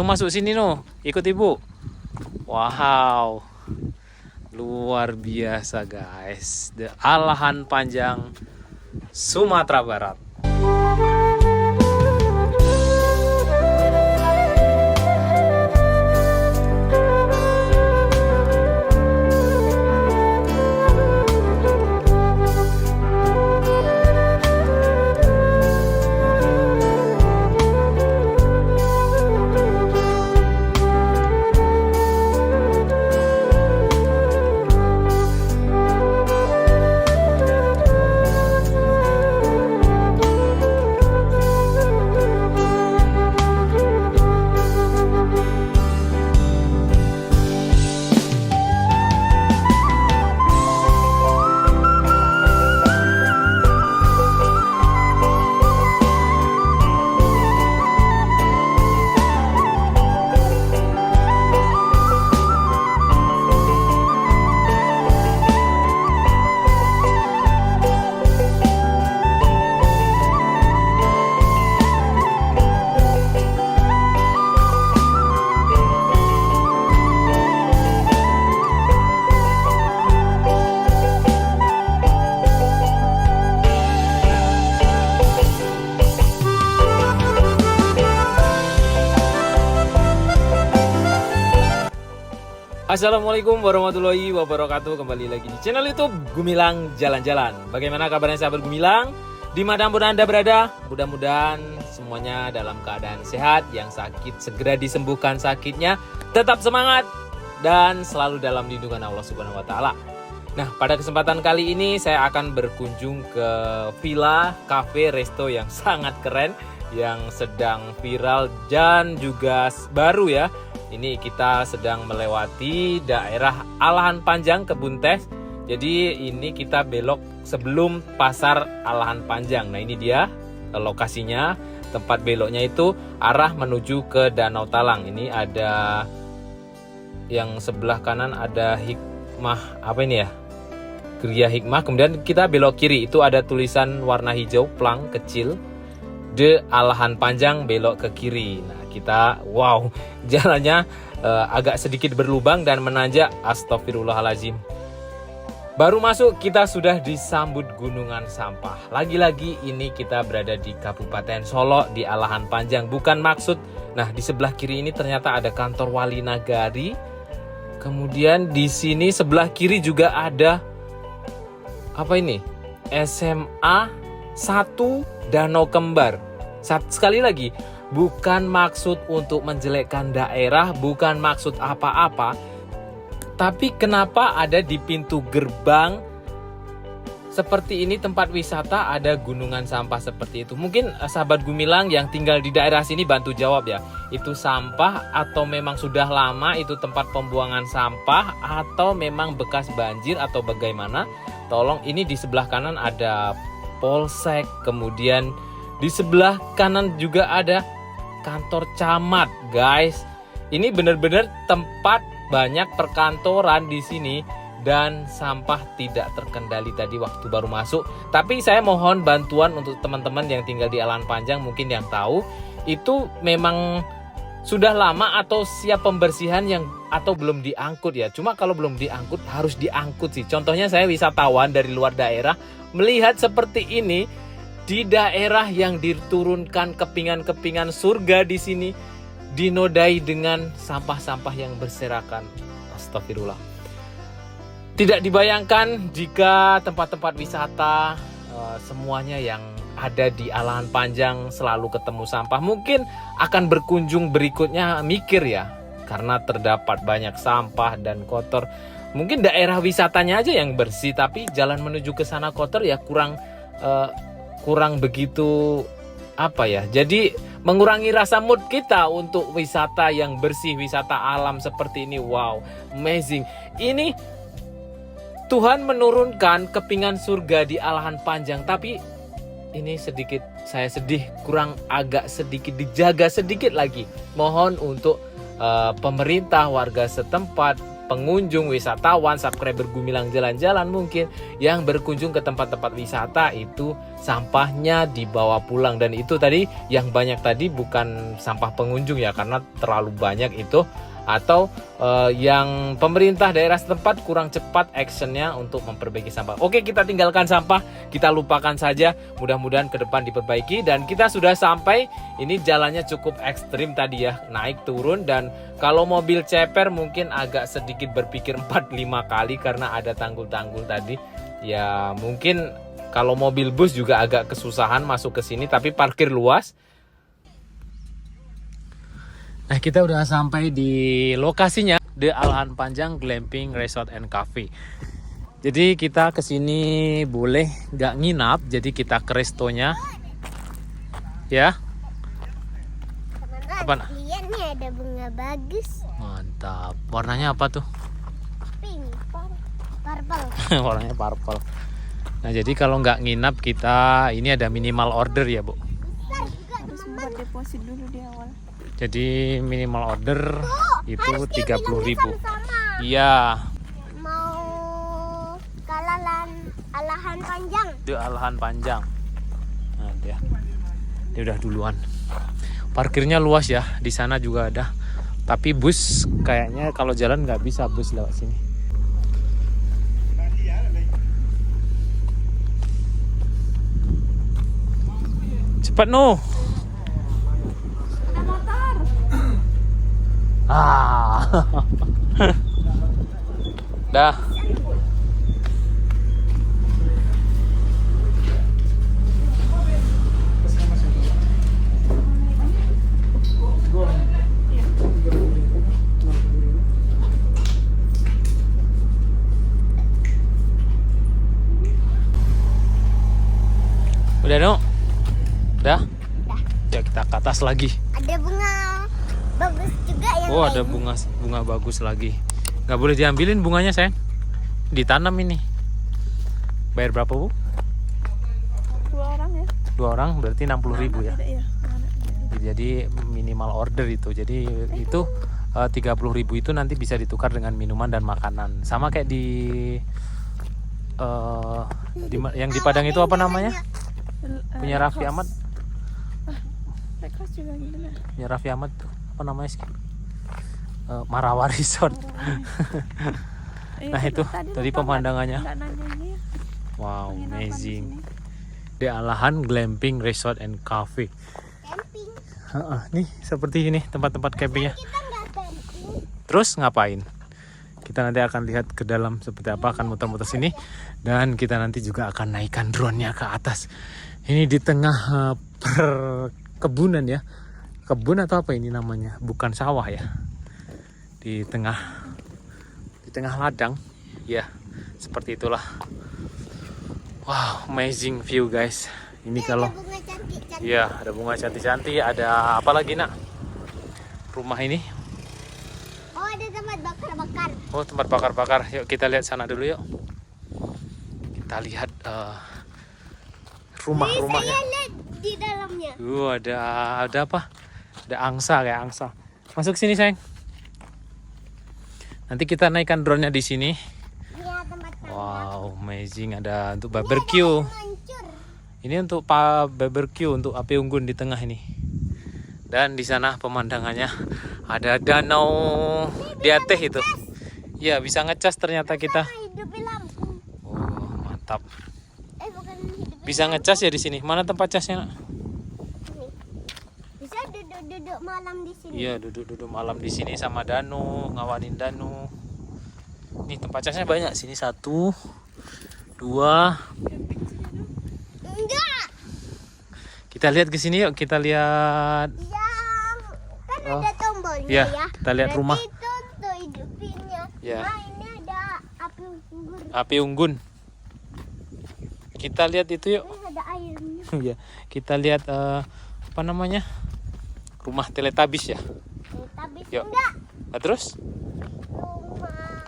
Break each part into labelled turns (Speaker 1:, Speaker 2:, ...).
Speaker 1: Langsung masuk sini no, ikut ibu. Wow, luar biasa guys. The Alahan Panjang Sumatera Barat. Assalamualaikum warahmatullahi wabarakatuh. Kembali lagi di channel YouTube Gumilang Jalan-Jalan. Bagaimana kabarnya sahabat Gumilang? Dimanapun Anda berada, mudah-mudahan semuanya dalam keadaan sehat. Yang sakit segera disembuhkan sakitnya, tetap semangat dan selalu dalam lindungan Allah Subhanahu wa taala. Nah, pada kesempatan kali ini saya akan berkunjung ke villa, cafe, resto yang sangat keren, yang sedang viral dan juga baru ya. Ini kita sedang melewati daerah Alahan Panjang Kebun Teh. Jadi ini kita belok sebelum pasar Alahan Panjang. Nah ini dia lokasinya. Tempat beloknya itu arah menuju ke Danau Talang. Ini ada yang sebelah kanan ada Hikmah, apa ini ya? Geria Hikmah. Kemudian kita belok kiri, itu ada tulisan warna hijau plang kecil. The Alahan Panjang, belok ke kiri. Nah kita, wow, jalannya agak sedikit berlubang dan menanjak. Astagfirullahaladzim. Baru masuk kita sudah disambut gunungan sampah. Lagi-lagi ini kita berada di Kabupaten Solok di Alahan Panjang. Bukan maksud. Nah di sebelah kiri ini ternyata ada kantor Wali Nagari. Kemudian di sini sebelah kiri juga ada apa ini? SMA 1 Danau Kembar. Sekali lagi, bukan maksud untuk menjelekkan daerah, bukan maksud apa-apa. Tapi kenapa ada di pintu gerbang seperti ini tempat wisata ada gunungan sampah seperti itu? Mungkin sahabat Gumilang yang tinggal di daerah sini bantu jawab ya. Itu sampah atau memang sudah lama itu tempat pembuangan sampah atau memang bekas banjir atau bagaimana? Tolong, ini di sebelah kanan ada polsek, kemudian di sebelah kanan juga ada kantor camat, guys. Ini benar-benar tempat banyak perkantoran di sini dan sampah tidak terkendali tadi waktu baru masuk. Tapi saya mohon bantuan untuk teman-teman yang tinggal di Alahan Panjang, mungkin yang tahu itu memang sudah lama atau siap pembersihan yang atau belum diangkut ya. Cuma kalau belum diangkut harus diangkut sih. Contohnya saya wisatawan dari luar daerah melihat seperti ini di daerah yang diturunkan kepingan-kepingan surga di sini dinodai dengan sampah-sampah yang berserakan. Astagfirullah. Tidak dibayangkan jika tempat-tempat wisata semuanya yang ada di Alahan Panjang selalu ketemu sampah. Mungkin akan berkunjung berikutnya mikir ya, karena terdapat banyak sampah dan kotor. Mungkin daerah wisatanya aja yang bersih, tapi jalan menuju ke sana kotor ya kurang begitu apa ya. Jadi mengurangi rasa mood kita untuk wisata yang bersih, wisata alam seperti ini. Wow, amazing. Ini Tuhan menurunkan kepingan surga di Alahan Panjang, tapi ini sedikit saya sedih, kurang agak sedikit dijaga sedikit lagi. Mohon untuk pemerintah, warga setempat, pengunjung, wisatawan, subscriber Gumilang Jalan-Jalan mungkin yang berkunjung ke tempat-tempat wisata itu sampahnya dibawa pulang. Dan itu tadi yang banyak tadi bukan sampah pengunjung ya, karena terlalu banyak itu, atau yang pemerintah daerah setempat kurang cepat actionnya untuk memperbaiki sampah. Oke, kita tinggalkan sampah, kita lupakan saja, mudah-mudahan ke depan diperbaiki. Dan kita sudah sampai, ini jalannya cukup ekstrim tadi ya, naik turun, dan kalau mobil ceper mungkin agak sedikit berpikir 4-5 kali karena ada tanggul-tanggul tadi ya. Mungkin kalau mobil bus juga agak kesusahan masuk ke sini, tapi parkir luas. Nah, kita udah sampai di lokasinya, The Alahan Panjang Glamping Resort and Cafe. Jadi kita kesini boleh nggak nginap, jadi kita ke restonya, ya. Apa?
Speaker 2: Lihat nih, ada bunga bagus.
Speaker 1: Mantap. Warnanya apa tuh?
Speaker 2: Pink, purple.
Speaker 1: Warnanya purple. Nah, jadi kalau nggak nginap kita ini ada minimal order ya, Bu.
Speaker 2: Harus buat deposit dulu di awal.
Speaker 1: Jadi minimal order itu 30.000.
Speaker 2: Sama.
Speaker 1: Iya.
Speaker 2: Mau Alahan Panjang.
Speaker 1: The Alahan Panjang. Nah, dia udah duluan. Parkirnya luas ya. Di sana juga ada. Tapi bus kayaknya kalau jalan nggak bisa bus lewat sini. Cepat no. Dah. Udah no? Udah? Ya kita ke atas lagi.
Speaker 2: Ada bunga bagus juga yang
Speaker 1: Oh,
Speaker 2: lain.
Speaker 1: ada bunga bagus lagi. Nggak boleh diambilin bunganya, sayang. Ditanam ini. Bayar berapa, Bu?
Speaker 2: 2 orang ya.
Speaker 1: 2 orang berarti 60.000 ya.
Speaker 2: Iya.
Speaker 1: Jadi minimal order itu. Jadi itu 30.000 itu nanti bisa ditukar dengan minuman dan makanan. Sama kayak yang di Padang itu apa namanya? Punya Raffi Ahmad.
Speaker 2: Rekas juga gitu nah.
Speaker 1: Punya Raffi Ahmad tuh. Apa namanya sih? Marawa Resort. Nah, itu tadi pemandangannya. Wow, amazing. The Alahan Glamping Resort and Cafe.
Speaker 2: Camping.
Speaker 1: Nih seperti ini tempat-tempat campingnya.
Speaker 2: Kita nggak camping.
Speaker 1: Terus ngapain? Kita nanti akan lihat ke dalam seperti apa, akan muter-muter sini, dan kita nanti juga akan naikkan drone-nya ke atas. Ini di tengah perkebunan ya. Kebun atau apa ini namanya? Bukan sawah ya. Di tengah ladang. Ya, seperti itulah. Wow, amazing view guys. Ini kalau
Speaker 2: Ada bunga cantik-cantik.
Speaker 1: iya, ada bunga cantik-cantik, ada apa lagi, Nak? Rumah ini.
Speaker 2: Oh, ada tempat bakar-bakar.
Speaker 1: Oh, tempat bakar-bakar. Yuk kita lihat sana dulu yuk. Kita lihat rumah-rumahnya.
Speaker 2: Saya lihat di dalamnya.
Speaker 1: Ada apa? Ada angsa, kayak angsa. Masuk sini, sayang. Nanti kita naikkan drone-nya di sini.
Speaker 2: Lihat tempat
Speaker 1: Wow, amazing. Ada untuk barbecue.
Speaker 2: hancur.
Speaker 1: Ini untuk barbecue, untuk api unggun di tengah ini. Dan di sana pemandangannya ada danau Diateh itu. Ya, bisa ngecas ternyata kita.
Speaker 2: Hidupin lampu.
Speaker 1: Oh, mantap.
Speaker 2: Bukan hidupin.
Speaker 1: Bisa ngecas ya di sini. Mana tempat casnya, Nak?
Speaker 2: Bisa duduk-duduk malam di sini.
Speaker 1: Iya, duduk-duduk malam di sini sama danu, ngawanin danu. Nih tempat casnya banyak. Sini 1, 2.
Speaker 2: Enggak.
Speaker 1: Kita lihat ke sini yuk. Kita lihat.
Speaker 2: Yang kan
Speaker 1: Oh.
Speaker 2: ada tombolnya
Speaker 1: Iya,
Speaker 2: ya.
Speaker 1: kita lihat
Speaker 2: Berarti
Speaker 1: rumah.
Speaker 2: itu untuk hidupinnya.
Speaker 1: Iya.
Speaker 2: Nah, ini ada api unggun.
Speaker 1: Api unggun. Kita lihat itu yuk.
Speaker 2: Ini ada airnya.
Speaker 1: Ya, kita lihat apa namanya? Rumah Teletubbies ya.
Speaker 2: Tapi
Speaker 1: Yuk.
Speaker 2: enggak.
Speaker 1: Nah, terus?
Speaker 2: Rumah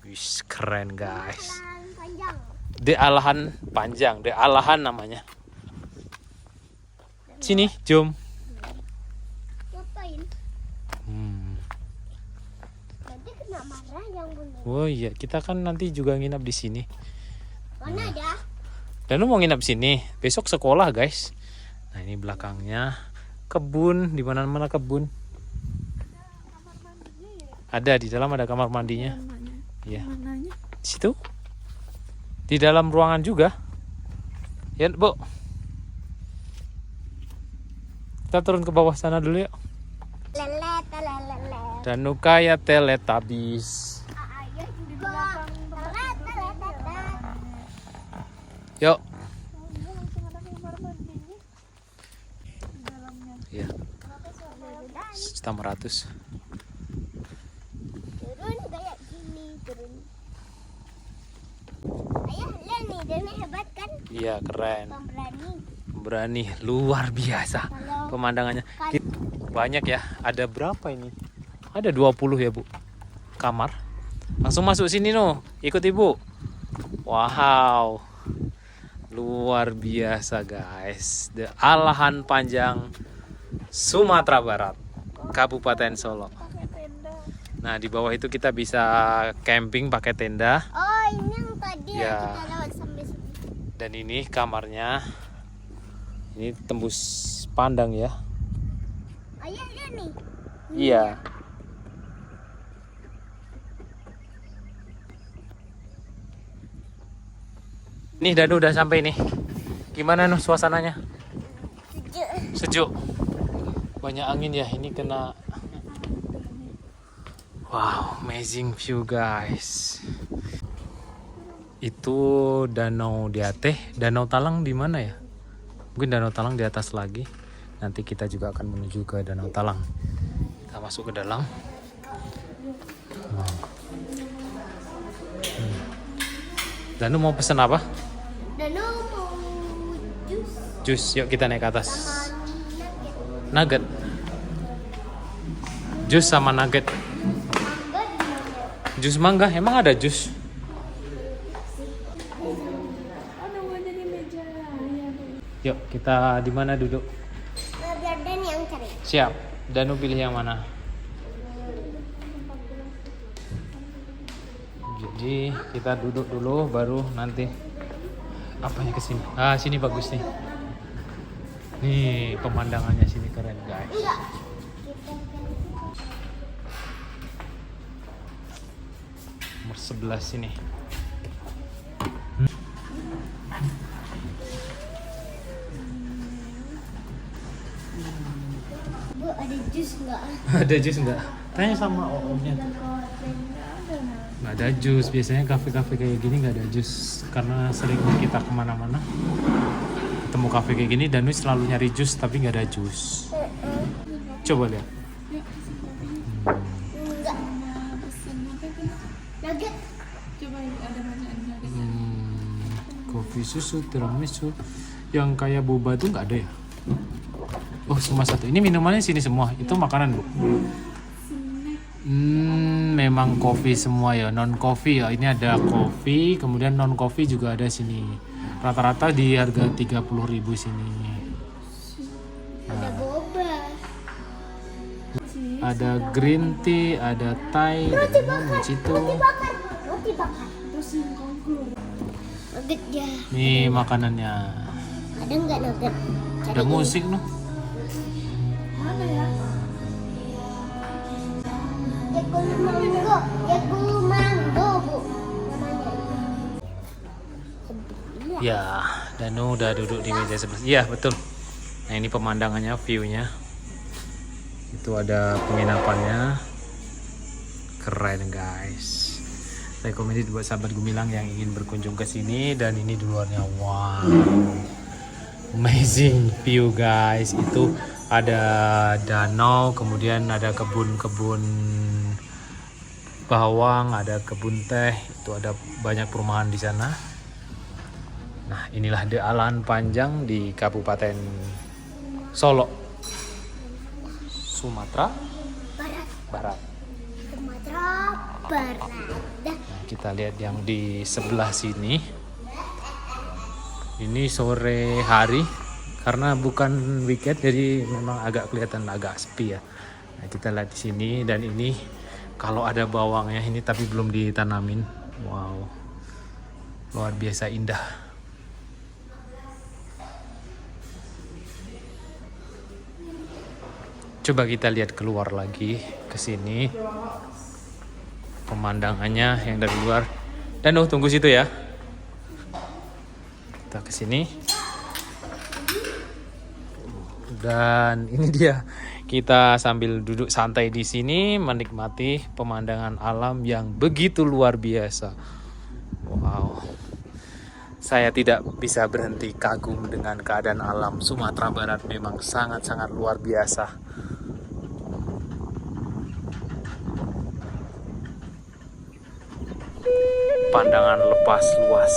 Speaker 1: Wih, keren guys.
Speaker 2: Alahan Panjang.
Speaker 1: The Alahan Panjang, The Alahan namanya. Sini, jom.
Speaker 2: Ngapain?
Speaker 1: Hmm.
Speaker 2: Nanti kena marah. Ranjang bunda.
Speaker 1: Oh iya, kita kan nanti juga nginap di sini.
Speaker 2: Mana ada?
Speaker 1: Dan lu mau nginap sini. Besok sekolah, guys. Nah, ini belakangnya kebun, di mana-mana kebun. Ada di dalam, ada kamar mandinya. Iya.
Speaker 3: Mananya?
Speaker 1: Di situ. Di dalam ruangan juga. Ya, Bu. Kita turun ke bawah sana dulu yuk.
Speaker 2: Lelet, lelet.
Speaker 1: Danu kayak Teletubbies.
Speaker 2: Ayah juga. Lelet, lelet.
Speaker 1: Yuk.
Speaker 3: Langsung ada kamar mandinya. Dalamnya.
Speaker 1: Iya. 100.
Speaker 2: Turun kayak gini, turun. Ayah, lihat nih, dia nih hebat kan?
Speaker 1: Iya, keren.
Speaker 2: Pemberani.
Speaker 1: Berani, luar biasa
Speaker 2: Kalau
Speaker 1: pemandangannya.
Speaker 2: kan
Speaker 1: Banyak ya. Ada berapa ini? Ada 20 ya, Bu. Kamar. Langsung masuk sini no. Ikut Ibu. Wow. Luar biasa, guys. The Alahan Panjang Sumatera Barat, Kabupaten Solo.
Speaker 3: Pakai tenda.
Speaker 1: Nah, di bawah itu kita bisa camping pakai tenda.
Speaker 2: oh, ini yang tadi
Speaker 1: Ya.
Speaker 2: yang kita lewat sampai sini.
Speaker 1: Dan ini kamarnya. Ini tembus pandang ya.
Speaker 2: Ayah, lihat nih.
Speaker 1: Iya. Nih Danu udah sampai nih. Gimana nih suasananya?
Speaker 2: Sejuk.
Speaker 1: Sejuk. Banyak angin ya. Ini kena. Wow, amazing view guys. Itu Danau Diateh, Danau Talang di mana ya? Mungkin Danau Talang di atas lagi. Nanti kita juga akan menuju ke Danau Talang. Kita masuk ke dalam. Wow. Danu mau pesen apa?
Speaker 2: Dan mau jus
Speaker 1: Jus. Yuk kita naik ke atas.
Speaker 2: sama
Speaker 1: Nugget.
Speaker 2: nugget.
Speaker 1: Jus sama nugget.
Speaker 2: Mangga di mana?
Speaker 1: Jus mangga. Emang ada jus?
Speaker 3: Oh, namanya di meja. Ya.
Speaker 1: Yuk kita di mana duduk?
Speaker 2: Biar Dan yang cari.
Speaker 1: Siap. Danu pilih yang mana? Jadi kita duduk dulu baru nanti apanya ke sini. Ah, sini bagus nih. Nih, pemandangannya sini keren, guys.
Speaker 2: Enggak.
Speaker 1: Nomor 11 sini.
Speaker 2: Bu, ada jus enggak?
Speaker 1: Ada jus enggak? Tanya sama omnya. Nggak ada jus. Biasanya kafe-kafe kayak gini nggak ada jus. Karena sering kita kemana-mana ketemu kafe kayak gini, Danu selalu nyari jus tapi nggak ada jus. Coba lihat.
Speaker 2: Enggak. Nugget.
Speaker 3: Coba ada bacaan.
Speaker 1: Kopi susu, tiramisu, yang kayak boba tuh nggak ada ya? Oh, cuma satu. Ini minumannya sini semua. Itu makanan, Bu. Memang kopi semua ya, non kopi ya. Ini ada kopi, kemudian non kopi juga ada sini. Rata-rata di harga 30.000 sini.
Speaker 2: Ada boba.
Speaker 1: Ada green tea, ada Thai,
Speaker 2: Roti
Speaker 1: dan
Speaker 2: bakar.
Speaker 1: Mojito.
Speaker 2: Roti bakar. Roti bakar.
Speaker 3: Terus yang kongklur.
Speaker 2: Nugget ya.
Speaker 1: Nih makanannya.
Speaker 2: Ada enggak nugget? Cari
Speaker 1: Ada musik loh.
Speaker 3: Mana ya?
Speaker 2: Jagung mango, Bu. Namanya.
Speaker 1: Ya, Danu udah duduk di meja sebelah. Iya, betul. Nah, ini pemandangannya, view-nya. Itu ada penginapannya. Keren, guys. Recommended buat sahabat Gumilang yang ingin berkunjung ke sini. Dan ini di luarnya, wow. Amazing view, guys. Itu ada danau, kemudian ada kebun-kebun bawang, ada kebun teh, itu ada banyak perumahan di sana. Nah, inilah The Alahan Panjang di Kabupaten Solo, Sumatera Barat.
Speaker 2: Sumatera Barat. Dah.
Speaker 1: Nah, kita lihat yang di sebelah sini. Ini sore hari karena bukan weekend, jadi memang agak kelihatan agak sepi ya. Nah, kita lihat di sini, dan ini kalau ada bawangnya ini tapi belum ditanamin. Wow, luar biasa indah. Coba kita lihat keluar lagi ke sini. Pemandangannya yang dari luar. Dan tunggu situ ya. Kita ke sini. Dan ini dia. Kita sambil duduk santai di sini menikmati pemandangan alam yang begitu luar biasa. Wow. Saya tidak bisa berhenti kagum dengan keadaan alam Sumatera Barat, memang sangat-sangat luar biasa. Pandangan lepas luas.